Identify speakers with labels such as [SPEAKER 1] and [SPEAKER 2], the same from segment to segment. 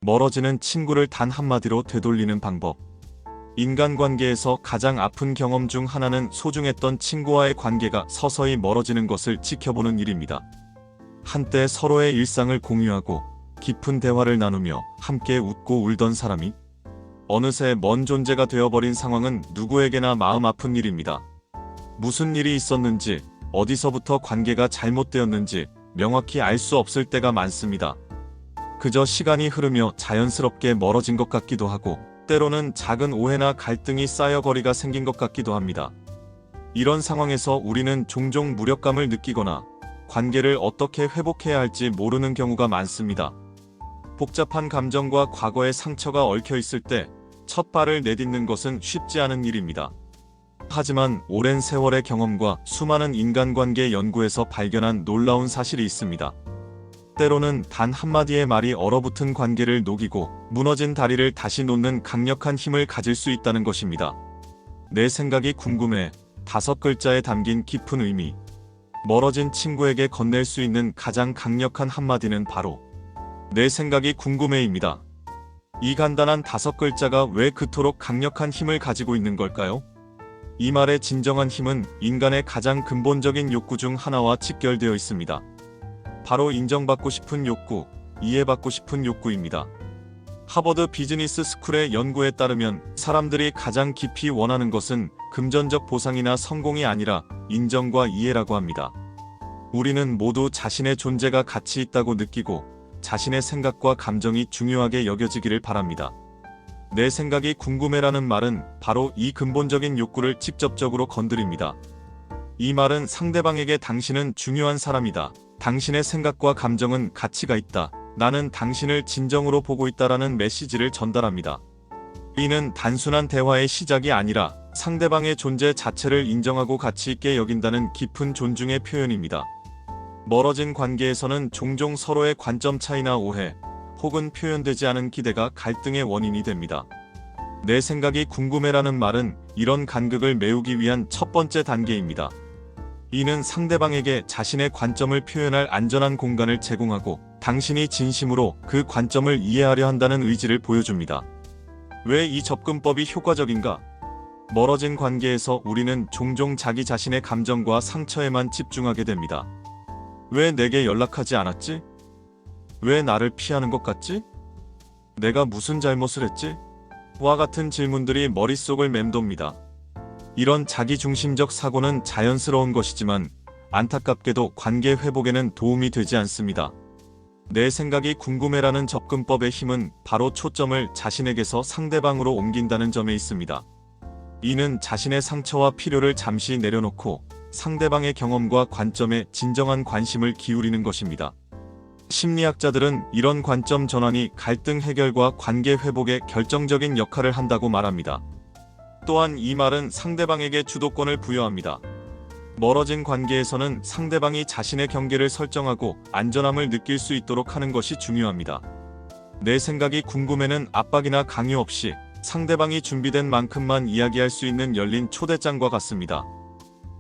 [SPEAKER 1] 멀어지는 친구를 단 한마디로 되돌리는 방법. 인간관계에서 가장 아픈 경험 중 하나는 소중했던 친구와의 관계가 서서히 멀어지는 것을 지켜보는 일입니다. 한때 서로의 일상을 공유하고 깊은 대화를 나누며 함께 웃고 울던 사람이 어느새 먼 존재가 되어버린 상황은 누구에게나 마음 아픈 일입니다. 무슨 일이 있었는지, 어디서부터 관계가 잘못되었는지 명확히 알 수 없을 때가 많습니다. 그저 시간이 흐르며 자연스럽게 멀어진 것 같기도 하고, 때로는 작은 오해나 갈등이 쌓여 거리가 생긴 것 같기도 합니다. 이런 상황에서 우리는 종종 무력감을 느끼거나 관계를 어떻게 회복해야 할지 모르는 경우가 많습니다. 복잡한 감정과 과거의 상처가 얽혀 있을 때 첫 발을 내딛는 것은 쉽지 않은 일입니다. 하지만 오랜 세월의 경험과 수많은 인간관계 연구에서 발견한 놀라운 사실이 있습니다. 때로는 단 한마디의 말이 얼어붙은 관계를 녹이고 무너진 다리를 다시 놓는 강력한 힘을 가질 수 있다는 것입니다. 내 생각이 궁금해. 5글자에 담긴 깊은 의미. 멀어진 친구에게 건넬 수 있는 가장 강력한 한마디는 바로 내 생각이 궁금해입니다. 이 간단한 5글자가 왜 그토록 강력한 힘을 가지고 있는 걸까요? 이 말의 진정한 힘은 인간의 가장 근본적인 욕구 중 하나와 직결되어 있습니다. 바로 인정받고 싶은 욕구, 이해받고 싶은 욕구입니다. 하버드 비즈니스 스쿨의 연구에 따르면 사람들이 가장 깊이 원하는 것은 금전적 보상이나 성공이 아니라 인정과 이해라고 합니다. 우리는 모두 자신의 존재가 가치 있다고 느끼고 자신의 생각과 감정이 중요하게 여겨지기를 바랍니다. 내 생각이 궁금해라는 말은 바로 이 근본적인 욕구를 직접적으로 건드립니다. 이 말은 상대방에게 당신은 중요한 사람이다. 당신의 생각과 감정은 가치가 있다. 나는 당신을 진정으로 보고 있다라는 메시지를 전달합니다. 이는 단순한 대화의 시작이 아니라 상대방의 존재 자체를 인정하고 가치 있게 여긴다는 깊은 존중의 표현입니다. 멀어진 관계에서는 종종 서로의 관점 차이나 오해, 혹은 표현되지 않은 기대가 갈등의 원인이 됩니다. 내 생각이 궁금해라는 말은 이런 간극을 메우기 위한 첫 번째 단계입니다. 이는 상대방에게 자신의 관점을 표현할 안전한 공간을 제공하고 당신이 진심으로 그 관점을 이해하려 한다는 의지를 보여줍니다. 왜 이 접근법이 효과적인가? 멀어진 관계에서 우리는 종종 자기 자신의 감정과 상처에만 집중하게 됩니다. 왜 내게 연락하지 않았지? 왜 나를 피하는 것 같지? 내가 무슨 잘못을 했지? 와 같은 질문들이 머릿속을 맴돕니다. 이런 자기중심적 사고는 자연스러운 것이지만 안타깝게도 관계 회복에는 도움이 되지 않습니다. 내 생각이 궁금해라는 접근법의 힘은 바로 초점을 자신에게서 상대방으로 옮긴다는 점에 있습니다. 이는 자신의 상처와 필요를 잠시 내려놓고 상대방의 경험과 관점에 진정한 관심을 기울이는 것입니다. 심리학자들은 이런 관점 전환이 갈등 해결과 관계 회복에 결정적인 역할을 한다고 말합니다. 또한 이 말은 상대방에게 주도권을 부여합니다. 멀어진 관계에서는 상대방이 자신의 경계를 설정하고 안전함을 느낄 수 있도록 하는 것이 중요합니다. 내 생각이 궁금해는 압박이나 강요 없이 상대방이 준비된 만큼만 이야기할 수 있는 열린 초대장과 같습니다.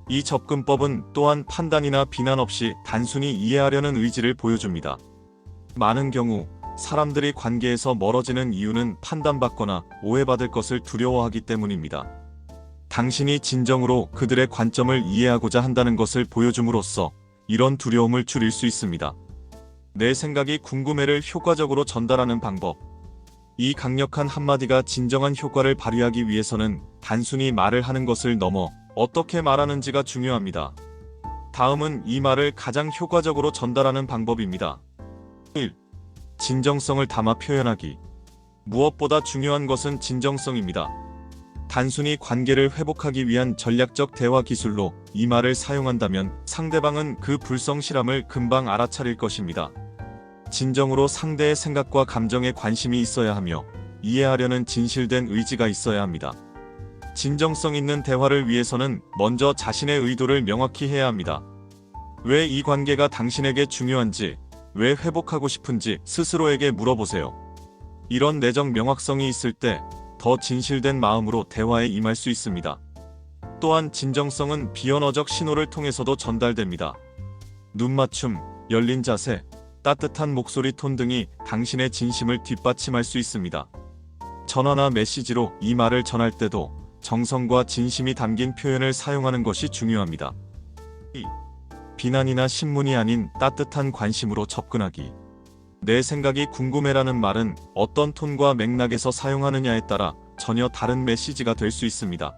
[SPEAKER 1] 이 접근법은 또한 판단이나 비난 없이 단순히 이해하려는 의지를 보여줍니다. 많은 경우 사람들이 관계에서 멀어지는 이유는 판단받거나 오해받을 것을 두려워하기 때문입니다. 당신이 진정으로 그들의 관점을 이해하고자 한다는 것을 보여줌으로써 이런 두려움을 줄일 수 있습니다. 내 생각이 궁금해를 효과적으로 전달하는 방법. 이 강력한 한마디가 진정한 효과를 발휘하기 위해서는 단순히 말을 하는 것을 넘어 어떻게 말하는지가 중요합니다. 다음은 이 말을 가장 효과적으로 전달하는 방법입니다. 1. 진정성을 담아 표현하기. 무엇보다 중요한 것은 진정성입니다. 단순히 관계를 회복하기 위한 전략적 대화 기술로 이 말을 사용한다면 상대방은 그 불성실함을 금방 알아차릴 것입니다. 진정으로 상대의 생각과 감정에 관심이 있어야 하며 이해하려는 진실된 의지가 있어야 합니다. 진정성 있는 대화를 위해서는 먼저 자신의 의도를 명확히 해야 합니다. 왜 이 관계가 당신에게 중요한지, 왜 회복하고 싶은지 스스로에게 물어보세요. 이런 내적 명확성이 있을 때 더 진실된 마음으로 대화에 임할 수 있습니다. 또한 진정성은 비언어적 신호를 통해서도 전달됩니다. 눈맞춤, 열린 자세, 따뜻한 목소리 톤 등이 당신의 진심을 뒷받침할 수 있습니다. 전화나 메시지로 이 말을 전할 때도 정성과 진심이 담긴 표현을 사용하는 것이 중요합니다. 2. 비난이나 신문이 아닌 따뜻한 관심으로 접근하기. 내 생각이 궁금해라는 말은 어떤 톤과 맥락에서 사용하느냐에 따라 전혀 다른 메시지가 될 수 있습니다.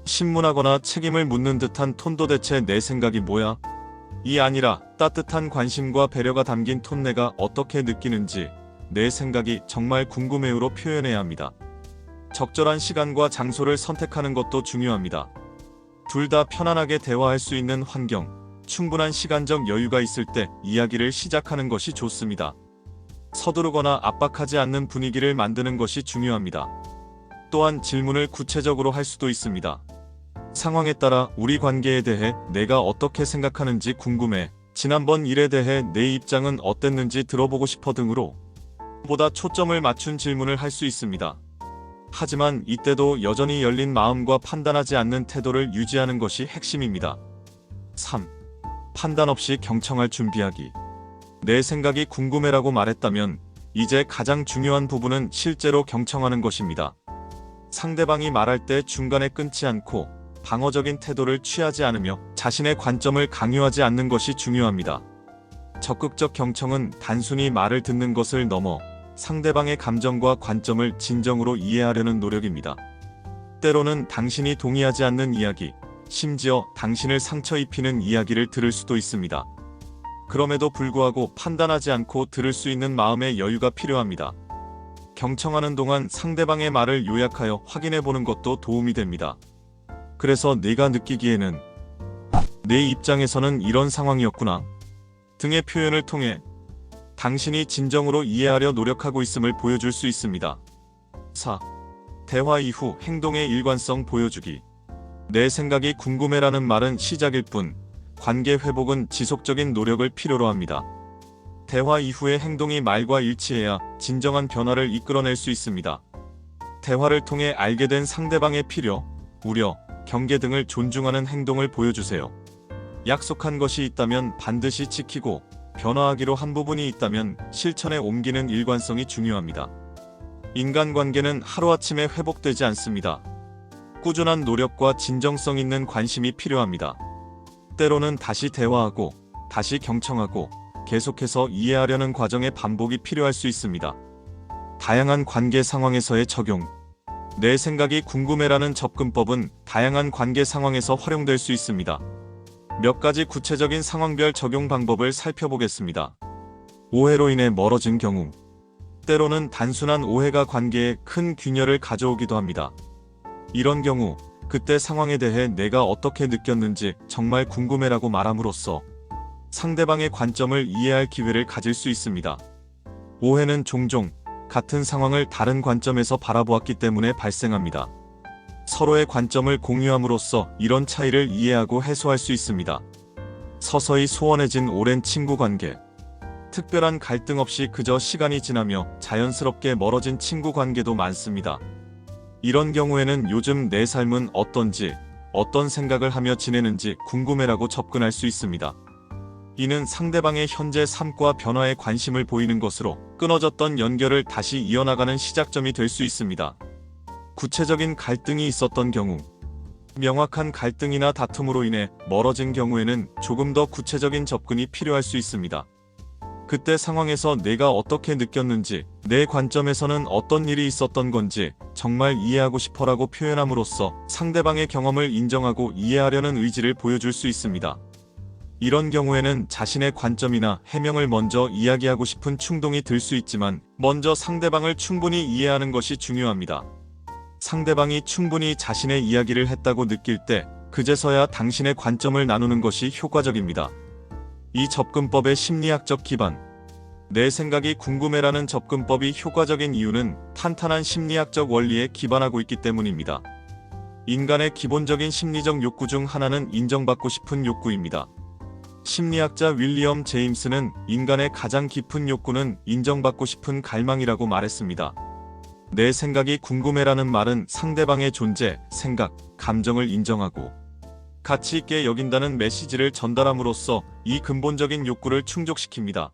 [SPEAKER 1] 신문하거나 책임을 묻는 듯한 톤도 대체 내 생각이 뭐야? 이 아니라 따뜻한 관심과 배려가 담긴 톤 내가 어떻게 느끼는지 내 생각이 정말 궁금해요로 표현해야 합니다. 적절한 시간과 장소를 선택하는 것도 중요합니다. 둘 다 편안하게 대화할 수 있는 환경, 충분한 시간적 여유가 있을 때 이야기를 시작하는 것이 좋습니다. 서두르거나 압박하지 않는 분위기를 만드는 것이 중요합니다. 또한 질문을 구체적으로 할 수도 있습니다. 상황에 따라 우리 관계에 대해 내가 어떻게 생각하는지 궁금해. 지난번 일에 대해 내 입장은 어땠는지 들어보고 싶어 등으로 보다 초점을 맞춘 질문을 할 수 있습니다. 하지만 이때도 여전히 열린 마음과 판단하지 않는 태도를 유지하는 것이 핵심입니다. 3. 판단 없이 경청할 준비하기. 내 생각이 궁금해라고 말했다면 이제 가장 중요한 부분은 실제로 경청하는 것입니다. 상대방이 말할 때 중간에 끊지 않고 방어적인 태도를 취하지 않으며 자신의 관점을 강요하지 않는 것이 중요합니다. 적극적 경청은 단순히 말을 듣는 것을 넘어 상대방의 감정과 관점을 진정으로 이해하려는 노력입니다. 때로는 당신이 동의하지 않는 이야기, 심지어 당신을 상처 입히는 이야기를 들을 수도 있습니다. 그럼에도 불구하고 판단하지 않고 들을 수 있는 마음의 여유가 필요합니다. 경청하는 동안 상대방의 말을 요약하여 확인해 보는 것도 도움이 됩니다. 그래서 내가 느끼기에는 내 입장에서는 이런 상황이었구나 등의 표현을 통해 당신이 진정으로 이해하려 노력하고 있음을 보여줄 수 있습니다. 4. 대화 이후 행동의 일관성 보여주기. 내 생각이 궁금해라는 말은 시작일 뿐 관계 회복은 지속적인 노력을 필요로 합니다. 대화 이후의 행동이 말과 일치해야 진정한 변화를 이끌어낼 수 있습니다. 대화를 통해 알게 된 상대방의 필요, 우려, 경계 등을 존중하는 행동을 보여주세요. 약속한 것이 있다면 반드시 지키고 변화하기로 한 부분이 있다면 실천에 옮기는 일관성이 중요합니다. 인간관계는 하루아침에 회복되지 않습니다. 꾸준한 노력과 진정성 있는 관심이 필요합니다. 때로는 다시 대화하고 다시 경청하고 계속해서 이해하려는 과정의 반복이 필요할 수 있습니다. 다양한 관계 상황에서의 적용. 내 생각이 궁금해라는 접근법은 다양한 관계 상황에서 활용될 수 있습니다. 몇 가지 구체적인 상황별 적용 방법을 살펴보겠습니다. 오해로 인해 멀어진 경우. 때로는 단순한 오해가 관계에 큰 균열을 가져오기도 합니다. 이런 경우 그때 상황에 대해 내가 어떻게 느꼈는지 정말 궁금해라고 말함으로써 상대방의 관점을 이해할 기회를 가질 수 있습니다. 오해는 종종 같은 상황을 다른 관점에서 바라보았기 때문에 발생합니다. 서로의 관점을 공유함으로써 이런 차이를 이해하고 해소할 수 있습니다. 서서히 소원해진 오랜 친구 관계. 특별한 갈등 없이 그저 시간이 지나며 자연스럽게 멀어진 친구 관계도 많습니다. 이런 경우에는 요즘 내 삶은 어떤지, 어떤 생각을 하며 지내는지 궁금해라고 접근할 수 있습니다. 이는 상대방의 현재 삶과 변화에 관심을 보이는 것으로 끊어졌던 연결을 다시 이어나가는 시작점이 될 수 있습니다. 구체적인 갈등이 있었던 경우. 명확한 갈등이나 다툼으로 인해 멀어진 경우에는 조금 더 구체적인 접근이 필요할 수 있습니다. 그때 상황에서 내가 어떻게 느꼈는지, 내 관점에서는 어떤 일이 있었던 건지 정말 이해하고 싶어라고 표현함으로써 상대방의 경험을 인정하고 이해하려는 의지를 보여줄 수 있습니다. 이런 경우에는 자신의 관점이나 해명을 먼저 이야기하고 싶은 충동이 들 수 있지만 먼저 상대방을 충분히 이해하는 것이 중요합니다. 상대방이 충분히 자신의 이야기를 했다고 느낄 때 그제서야 당신의 관점을 나누는 것이 효과적입니다. 이 접근법의 심리학적 기반. 내 생각이 궁금해라는 접근법이 효과적인 이유는 탄탄한 심리학적 원리에 기반하고 있기 때문입니다. 인간의 기본적인 심리적 욕구 중 하나는 인정받고 싶은 욕구입니다. 심리학자 윌리엄 제임스는 인간의 가장 깊은 욕구는 인정받고 싶은 갈망이라고 말했습니다. 내 생각이 궁금해라는 말은 상대방의 존재, 생각, 감정을 인정하고 가치 있게 여긴다는 메시지를 전달함으로써 이 근본적인 욕구를 충족시킵니다.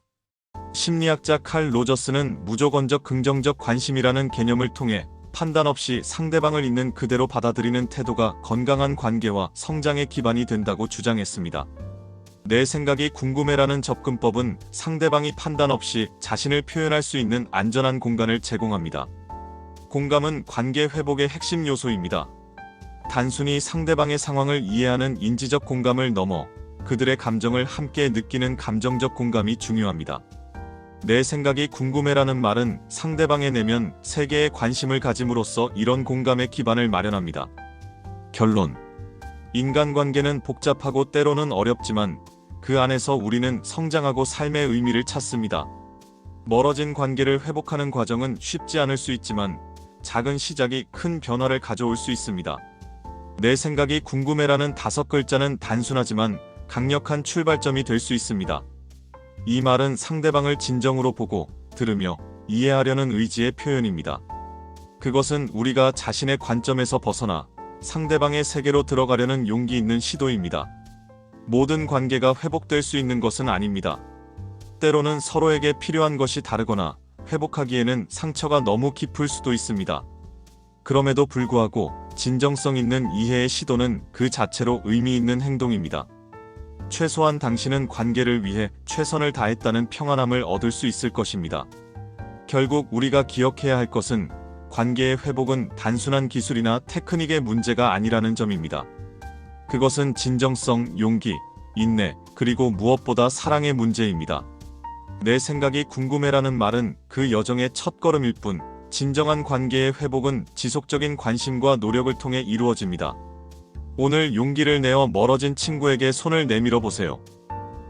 [SPEAKER 1] 심리학자 칼 로저스는 무조건적 긍정적 관심이라는 개념을 통해 판단 없이 상대방을 있는 그대로 받아들이는 태도가 건강한 관계와 성장의 기반이 된다고 주장했습니다. 내 생각이 궁금해라는 접근법은 상대방이 판단 없이 자신을 표현할 수 있는 안전한 공간을 제공합니다. 공감은 관계 회복의 핵심 요소입니다. 단순히 상대방의 상황을 이해하는 인지적 공감을 넘어 그들의 감정을 함께 느끼는 감정적 공감이 중요합니다. 내 생각이 궁금해라는 말은 상대방의 내면 세계에 관심을 가짐으로써 이런 공감의 기반을 마련합니다. 결론. 인간관계는 복잡하고 때로는 어렵지만 그 안에서 우리는 성장하고 삶의 의미를 찾습니다. 멀어진 관계를 회복하는 과정은 쉽지 않을 수 있지만 작은 시작이 큰 변화를 가져올 수 있습니다. 내 생각이 궁금해라는 5글자는 단순하지만 강력한 출발점이 될 수 있습니다. 이 말은 상대방을 진정으로 보고 들으며 이해하려는 의지의 표현입니다. 그것은 우리가 자신의 관점에서 벗어나 상대방의 세계로 들어가려는 용기 있는 시도입니다. 모든 관계가 회복될 수 있는 것은 아닙니다. 때로는 서로에게 필요한 것이 다르거나 회복하기에는 상처가 너무 깊을 수도 있습니다. 그럼에도 불구하고 진정성 있는 이해의 시도는 그 자체로 의미 있는 행동입니다. 최소한 당신은 관계를 위해 최선을 다했다는 평안함을 얻을 수 있을 것입니다. 결국 우리가 기억해야 할 것은 관계의 회복은 단순한 기술이나 테크닉의 문제가 아니라는 점입니다. 그것은 진정성, 용기, 인내, 그리고 무엇보다 사랑의 문제입니다. 내 생각이 궁금해라는 말은 그 여정의 첫걸음일 뿐, 진정한 관계의 회복은 지속적인 관심과 노력을 통해 이루어집니다. 오늘 용기를 내어 멀어진 친구에게 손을 내밀어 보세요.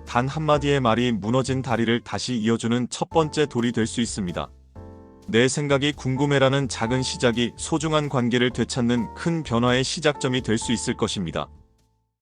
[SPEAKER 1] 단 한마디의 말이 무너진 다리를 다시 이어주는 첫 번째 돌이 될 수 있습니다. 내 생각이 궁금해라는 작은 시작이 소중한 관계를 되찾는 큰 변화의 시작점이 될 수 있을 것입니다.